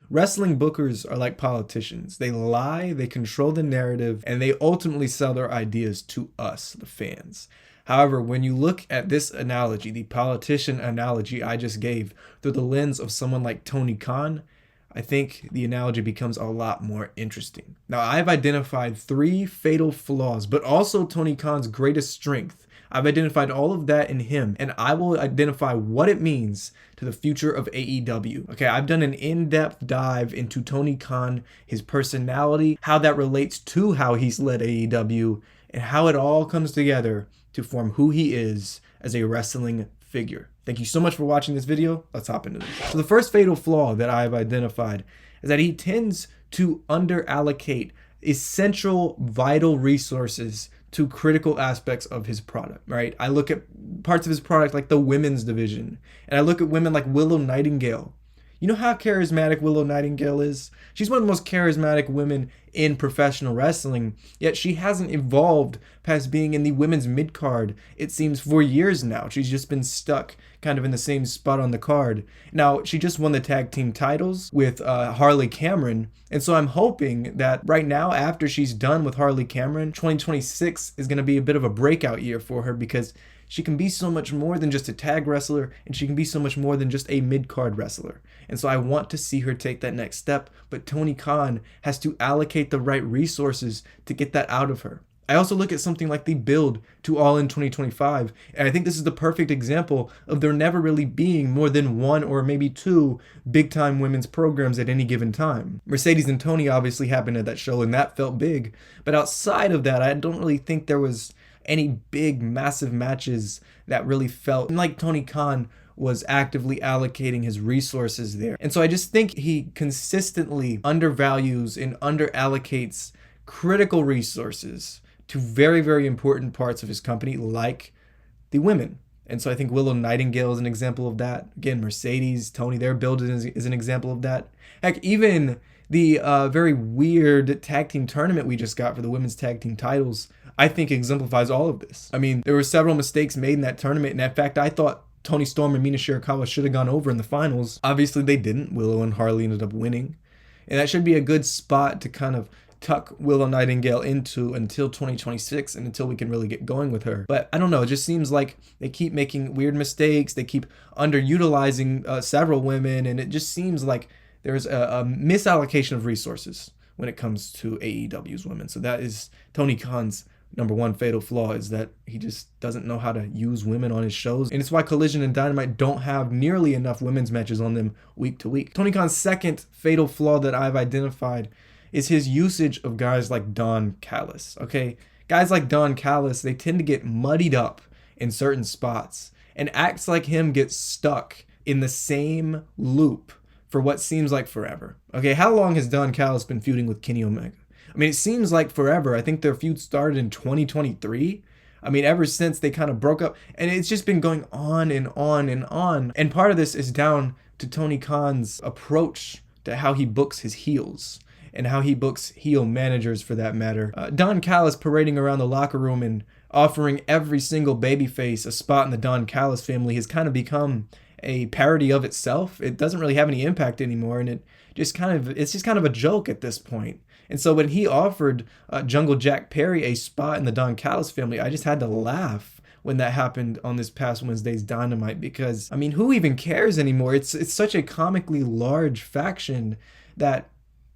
Wrestling bookers are like politicians. They lie, they control the narrative, and they ultimately sell their ideas to us, the fans. However, when you look at this analogy, the politician analogy I just gave, through the lens of someone like Tony Khan, I think the analogy becomes a lot more interesting. Now, I've identified 3 fatal flaws, but also Tony Khan's greatest strength. I've identified all of that in him, and I will identify what it means to the future of AEW. Okay, I've done an in-depth dive into Tony Khan, his personality, how that relates to how he's led AEW, and how it all comes together to form who he is as a wrestling figure. Thank you so much for watching this video. Let's hop into this. So the first fatal flaw that I've identified is that he tends to under-allocate essential, vital resources to critical aspects of his product, right? I look at parts of his product like the women's division, and I look at women like Willow Nightingale. You know how charismatic Willow Nightingale is? She's one of the most charismatic women in professional wrestling, yet she hasn't evolved past being in the women's mid-card, it seems, for years now. She's just been stuck kind of in the same spot on the card. Now, she just won the tag team titles with Harley Cameron, and so I'm hoping that right now, after she's done with Harley Cameron, 2026 is going to be a bit of a breakout year for her, because she can be so much more than just a tag wrestler, and she can be so much more than just a mid-card wrestler. And so I want to see her take that next step, but Tony Khan has to allocate the right resources to get that out of her. I also look at something like the build to All In 2025, and I think this is the perfect example of there never really being more than 1 or maybe 2 big-time women's programs at any given time. Mercedes and Tony obviously happened at that show, and that felt big, but outside of that, I don't really think there was any big, massive matches that really felt like Tony Khan was actively allocating his resources there. And so I just think he consistently undervalues and underallocates critical resources to very, very important parts of his company, like the women. And so I think Willow Nightingale is an example of that. Again, Mercedes, Tony, their build is an example of that. Heck, even the very weird tag team tournament we just got for the women's tag team titles, I think exemplifies all of this. I mean, there were several mistakes made in that tournament, and in fact, I thought Tony Storm and Mina Shirakawa should have gone over in the finals. Obviously, they didn't. Willow and Harley ended up winning. And that should be a good spot to kind of tuck Willow Nightingale into until 2026 and until we can really get going with her. But I don't know, it just seems like they keep making weird mistakes. They keep underutilizing several women, and it just seems like there's a misallocation of resources when it comes to AEW's women. So that is Tony Khan's number 1 fatal flaw, is that he just doesn't know how to use women on his shows. And it's why Collision and Dynamite don't have nearly enough women's matches on them week to week. Tony Khan's second fatal flaw that I've identified is his usage of guys like Don Callis. Okay, guys like Don Callis, they tend to get muddied up in certain spots, and acts like him get stuck in the same loop for what seems like forever. Okay, how long has Don Callis been feuding with Kenny Omega? I mean, it seems like forever. I think their feud started in 2023. I mean, ever since they kind of broke up, and it's just been going on and on and on. And part of this is down to Tony Khan's approach to how he books his heels and how he books heel managers, for that matter. Don Callis parading around the locker room and offering every single babyface a spot in the Don Callis family has kind of become a parody of itself. It doesn't really have any impact anymore, and it's just kind of a joke at this point. And so when he offered Jungle Jack Perry a spot in the Don Callis family, I just had to laugh when that happened on this past Wednesday's Dynamite, because, I mean, who even cares anymore? It's such a comically large faction that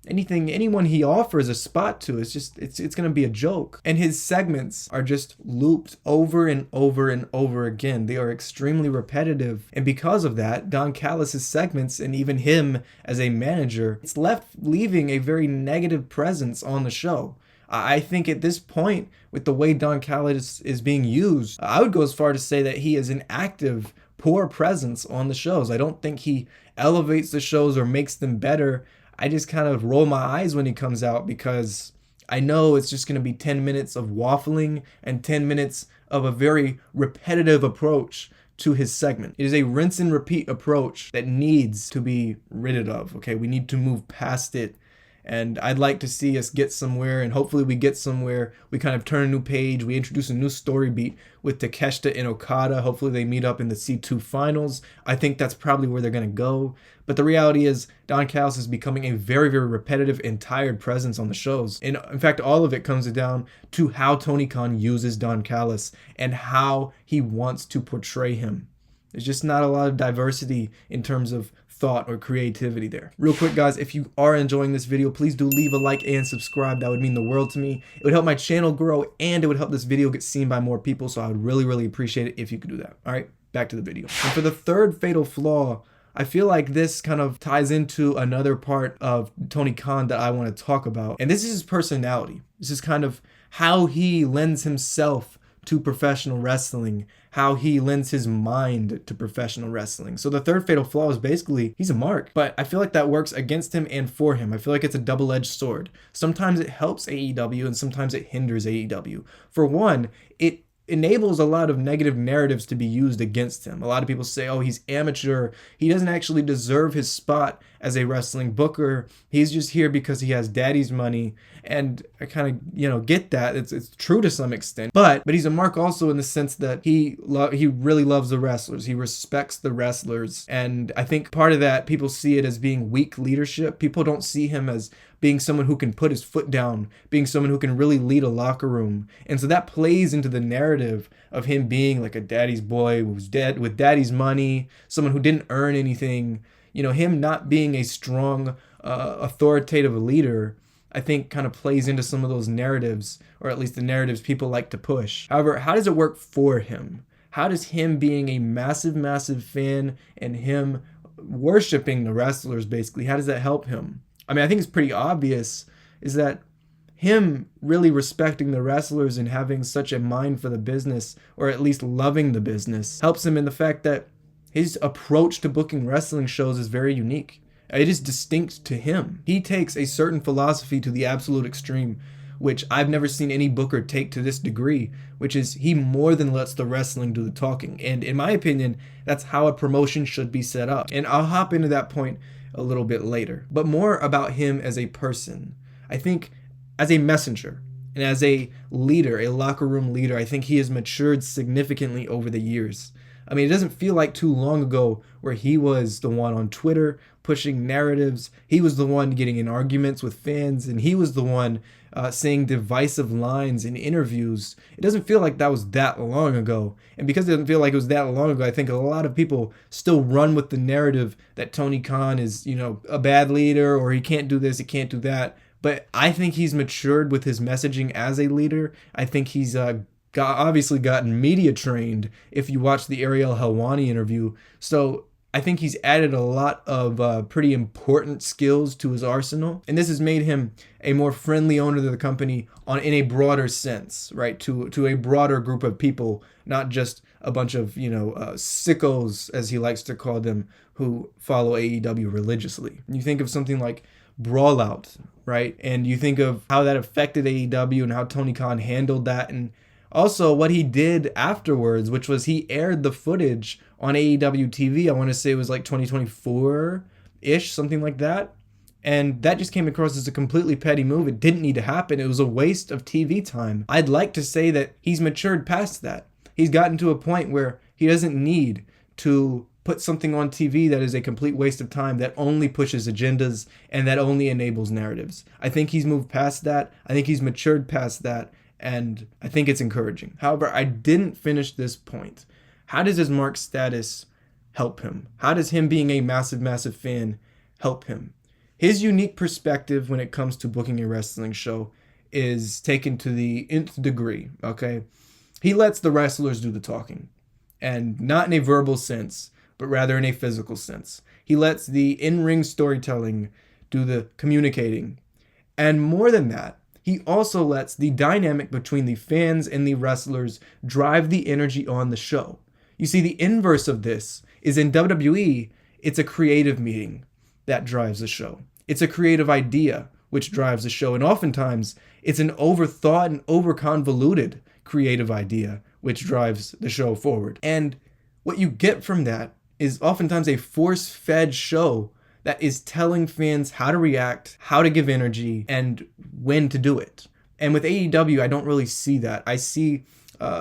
anyone he offers a spot to, it's going to be a joke. And his segments are just looped over and over and over again. They are extremely repetitive. And because of that, Don Callis' segments, and even him as a manager, it's leaving a very negative presence on the show. I think at this point, with the way Don Callis is being used, I would go as far to say that he is an active, poor presence on the shows. I don't think he elevates the shows or makes them better. I just kind of roll my eyes when he comes out, because I know it's just going to be 10 minutes of waffling and 10 minutes of a very repetitive approach to his segment. It is a rinse and repeat approach that needs to be rid of, okay? We need to move past it And I'd like to see us get somewhere, and hopefully we get somewhere. We kind of turn a new page. We introduce a new story beat with Takeshita and Okada. Hopefully they meet up in the C2 finals. I think that's probably where they're going to go. But the reality is Don Callis is becoming a very, very repetitive and tired presence on the shows. And in fact, all of it comes down to how Tony Khan uses Don Callis and how he wants to portray him. There's just not a lot of diversity in terms of thought or creativity there. Real quick, guys, if you are enjoying this video, please do leave a like and subscribe. That would mean the world to me. It would help my channel grow, and it would help this video get seen by more people. So I would really, really appreciate it if you could do that. All right, back to the video. And for the third fatal flaw, I feel like this kind of ties into another part of Tony Khan that I want to talk about. And this is his personality. This is kind of how he lends himself to professional wrestling, how he lends his mind to professional wrestling. So the third fatal flaw is basically he's a mark, but I feel like that works against him and for him. I feel like it's a double-edged sword. Sometimes it helps AEW and sometimes it hinders AEW. For one, it enables a lot of negative narratives to be used against him. A lot of people say, oh, he's amateur. He doesn't actually deserve his spot as a wrestling booker. He's just here because he has daddy's money. And I kind of, get that. It's true to some extent. But he's a mark also in the sense that he really loves the wrestlers. He respects the wrestlers. And I think part of that, people see it as being weak leadership. People don't see him as being someone who can put his foot down, being someone who can really lead a locker room. And so that plays into the narrative of him being like a daddy's boy who's dead with daddy's money, someone who didn't earn anything. Him not being a strong, authoritative leader, I think kind of plays into some of those narratives, or at least the narratives people like to push. However, how does it work for him? How does him being a massive, massive fan and him worshiping the wrestlers, basically, how does that help him? I mean, I think it's pretty obvious is that him really respecting the wrestlers and having such a mind for the business, or at least loving the business, helps him in the fact that his approach to booking wrestling shows is very unique. It is distinct to him. He takes a certain philosophy to the absolute extreme, which I've never seen any booker take to this degree, which is he more than lets the wrestling do the talking. And in my opinion, that's how a promotion should be set up. And I'll hop into that point a little bit later. But more about him as a person. I think as a messenger and as a leader, a locker room leader, I think he has matured significantly over the years. I mean, it doesn't feel like too long ago where he was the one on Twitter pushing narratives. He was the one getting in arguments with fans, and he was the one saying divisive lines in interviews. It doesn't feel like that was that long ago. And because it doesn't feel like it was that long ago, I think a lot of people still run with the narrative that Tony Khan is, a bad leader, or he can't do this, he can't do that. But I think he's matured with his messaging as a leader. I think he's obviously gotten media trained if you watch the Ariel Helwani interview. So I think he's added a lot of pretty important skills to his arsenal. And this has made him a more friendly owner of the company in a broader sense, right? To a broader group of people, not just a bunch of, sickos, as he likes to call them, who follow AEW religiously. You think of something like Brawl Out, right? And you think of how that affected AEW and how Tony Khan handled that, and also what he did afterwards, which was he aired the footage on AEW TV. I want to say it was like 2024-ish, something like that. And that just came across as a completely petty move. It didn't need to happen. It was a waste of TV time. I'd like to say that he's matured past that. He's gotten to a point where he doesn't need to put something on TV that is a complete waste of time, that only pushes agendas and that only enables narratives. I think he's moved past that. I think he's matured past that. And I think it's encouraging. However, I didn't finish this point. How does his mark status help him? How does him being a massive, massive fan help him? His unique perspective when it comes to booking a wrestling show is taken to the nth degree, okay? He lets the wrestlers do the talking, and not in a verbal sense, but rather in a physical sense. He lets the in-ring storytelling do the communicating. And more than that, he also lets the dynamic between the fans and the wrestlers drive the energy on the show. You see, the inverse of this is in WWE, it's a creative meeting that drives the show. It's a creative idea which drives the show. And oftentimes, it's an overthought and overconvoluted creative idea which drives the show forward. And what you get from that is oftentimes a force-fed show that is telling fans how to react, how to give energy, and when to do it. And with AEW, I don't really see that. I see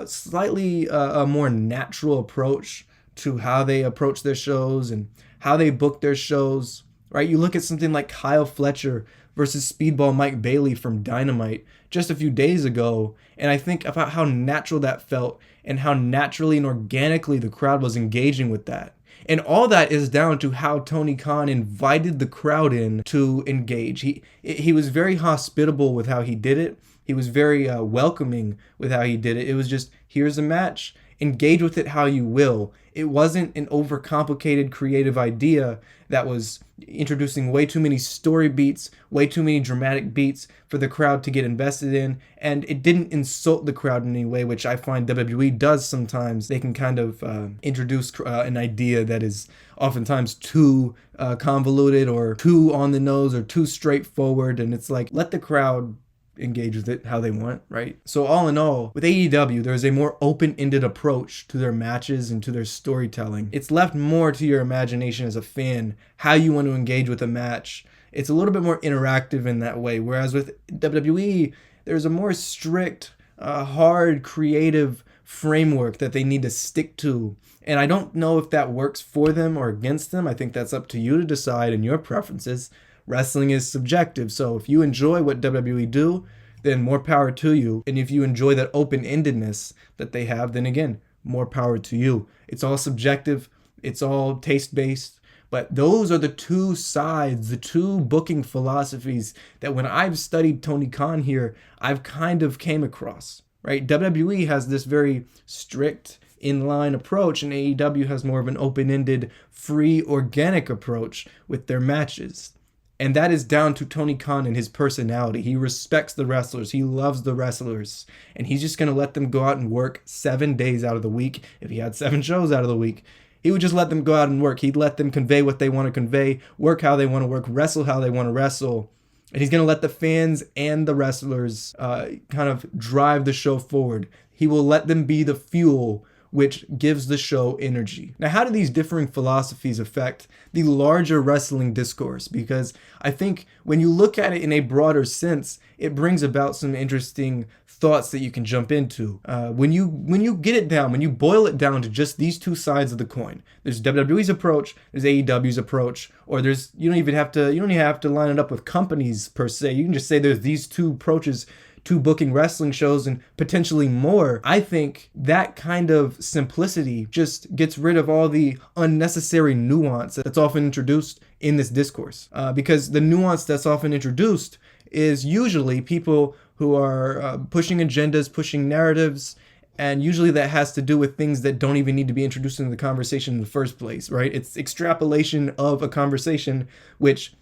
slightly a more natural approach to how they approach their shows and how they book their shows, right? You look at something like Kyle Fletcher versus Speedball Mike Bailey from Dynamite just a few days ago, and I think about how natural that felt and how naturally and organically the crowd was engaging with that. And all that is down to how Tony Khan invited the crowd in to engage. He was very hospitable with how he did it. He was very welcoming with how he did it. It was just, here's a match, engage with it how you will. It wasn't an overcomplicated creative idea that was introducing way too many story beats, way too many dramatic beats for the crowd to get invested in, and it didn't insult the crowd in any way, which I find WWE does sometimes. They can kind of introduce an idea that is oftentimes too convoluted or too on the nose or too straightforward, and it's like, let the crowd engage with it how they want, right? So all in all, with AEW, there's a more open-ended approach to their matches and to their storytelling. It's left more to your imagination as a fan, how you want to engage with a match. It's a little bit more interactive in that way, whereas with WWE, there's a more strict, hard, creative framework that they need to stick to. And I don't know if that works for them or against them. I think that's up to you to decide and your preferences. Wrestling is subjective, so if you enjoy what WWE do, then more power to you. And if you enjoy that open-endedness that they have, then again, more power to you. It's all subjective, it's all taste-based, but those are the two sides, the two booking philosophies that when I've studied Tony Khan here, I've kind of came across, right? WWE has this very strict inline approach, and AEW has more of an open-ended, free, organic approach with their matches. And that is down to Tony Khan and his personality. He respects the wrestlers. He loves the wrestlers. And he's just going to let them go out and work 7 days out of the week. If he had 7 shows out of the week, he would just let them go out and work. He'd let them convey what they want to convey, work how they want to work, wrestle how they want to wrestle. And he's going to let the fans and the wrestlers kind of drive the show forward. He will let them be the fuel which gives the show energy. Now, how do these differing philosophies affect the larger wrestling discourse? Because I think when you look at it in a broader sense, it brings about some interesting thoughts that you can jump into. When you get it down, when you boil it down to just these two sides of the coin, there's WWE's approach, there's AEW's approach, or there's you don't even have to line it up with companies per se. You can just say there's these two approaches to booking wrestling shows and potentially more. I think that kind of simplicity just gets rid of all the unnecessary nuance that's often introduced in this discourse. Because the nuance that's often introduced is usually people who are pushing agendas, pushing narratives, and usually that has to do with things that don't even need to be introduced into the conversation in the first place, right? It's extrapolation of a conversation which,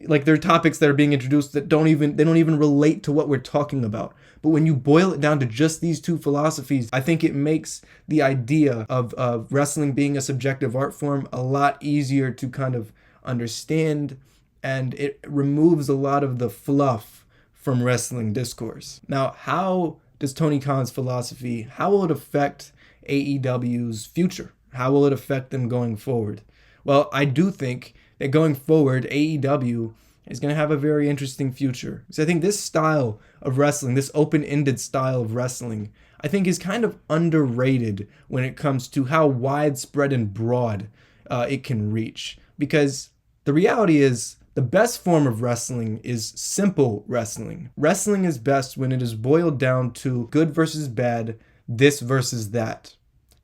like, there are topics that are being introduced that don't even relate to what we're talking about. But when you boil it down to just these two philosophies, I think it makes the idea of wrestling being a subjective art form a lot easier to kind of understand, and it removes a lot of the fluff from wrestling discourse. Now, how does Tony Khan's philosophy, how will it affect AEW's future? How will it affect them going forward? Well, I do think that going forward, AEW is going to have a very interesting future. So I think this style of wrestling, this open-ended style of wrestling, I think is kind of underrated when it comes to how widespread and broad it can reach. Because the reality is, the best form of wrestling is simple wrestling. Wrestling is best when it is boiled down to good versus bad, this versus that.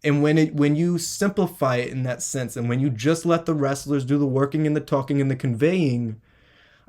And when you simplify it in that sense, and when you just let the wrestlers do the working and the talking and the conveying,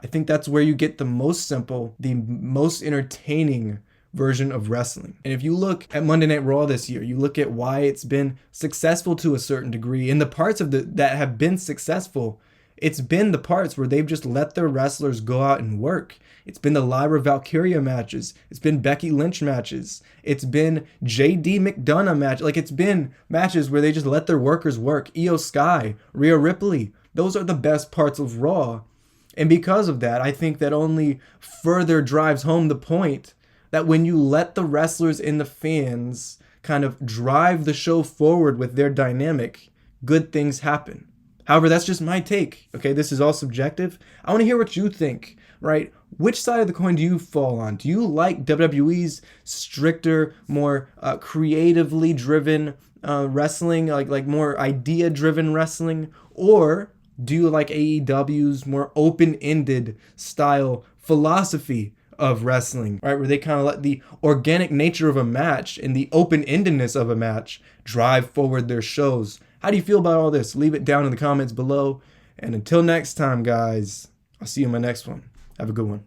I think that's where you get the most simple, the most entertaining version of wrestling. And if you look at Monday Night Raw this year, you look at why it's been successful to a certain degree, and the parts of that have been successful, it's been the parts where they've just let their wrestlers go out and work. It's been the Lyra Valkyria matches. It's been Becky Lynch matches. It's been JD McDonough match. Like, it's been matches where they just let their workers work. Io Sky, Rhea Ripley. Those are the best parts of Raw. And because of that, I think that only further drives home the point that when you let the wrestlers and the fans kind of drive the show forward with their dynamic, good things happen. However, that's just my take. Okay, this is all subjective. I want to hear what you think, right? Which side of the coin do you fall on? Do you like WWE's stricter, more creatively driven wrestling, like more idea driven wrestling, or do you like AEW's more open-ended style philosophy of wrestling, right? Where they kind of let the organic nature of a match and the open-endedness of a match drive forward their shows. How do you feel about all this? Leave it down in the comments below. And until next time, guys, I'll see you in my next one. Have a good one.